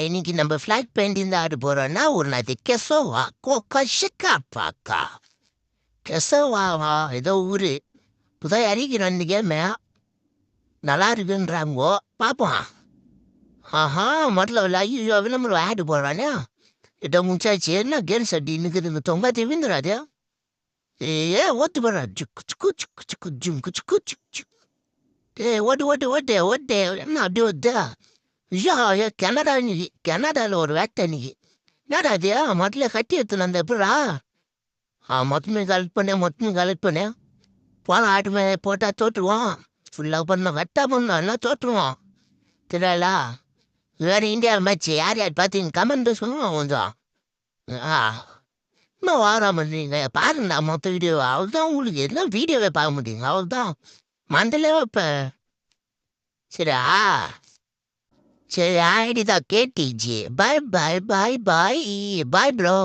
இன்னைக்கு நம்ம flag painting தான் ஆட போறோம்னா உன்னது கெசோவா கோகஷிகாப்பாக்கா கெசோவாவா ஏதோ ஊரு புதைய அறிக்கிறோம் இந்த கேமு நல்லா இருக்குன்றாங்கோ பார்ப்போம். ஆஹா முதல்ல ஐயோ விளம்பரம் ஆடு போடுறானே இதை முடிச்சாச்சு என்ன கேர்ள்ஸ் அடி நிற்குது தொங்காத்தி விந்துடாது ஏ ஓட்டு போடுறா சுக்கு சுக்கு சுக்கு சுக்கு ஜும்கு சுக்கு சுக்கு சுக்கு. ஓட்டு ஓட்டு ஓட்டு ஓட்டு என்ன அப்படி ஓட்டு ஐயா கனடா இன்னைக்கு கனடாவில் ஒரு வேட்டை இன்னைக்கு என்னடா அது முதல்ல கட்டி எடுத்துன்னு அந்த எப்படா மொத்தமே கலெக்ட் பண்ணேன் மொத்தமே கலெக்ட் பண்ணேன் போன ஆட்டுமே போட்டால் தோற்றுருவோம் ஃபுல்லாக பண்ணோம் வெட்டா பண்ணோம் எல்லாம் தோற்றுருவோம் தெரியலா வேறு இந்தியா மேட்ச் யார் யார் பார்த்தீங்க கமெண்ட் சொல்லுவோம் கொஞ்சம் ஆ இன்னும் வாராம இருந்தீங்க பாருங்கண்ணா மொத்த வீடியோ அவள் தான் உங்களுக்கு எல்லாம் வீடியோவை பார்க்க முடியுங்க அவள் தான் மண்டலே இப்போ சரியா சரி ஐடி தான் கேட்டிஜி பாய் பாய் பாய் பாய் பாய் ப்ரோ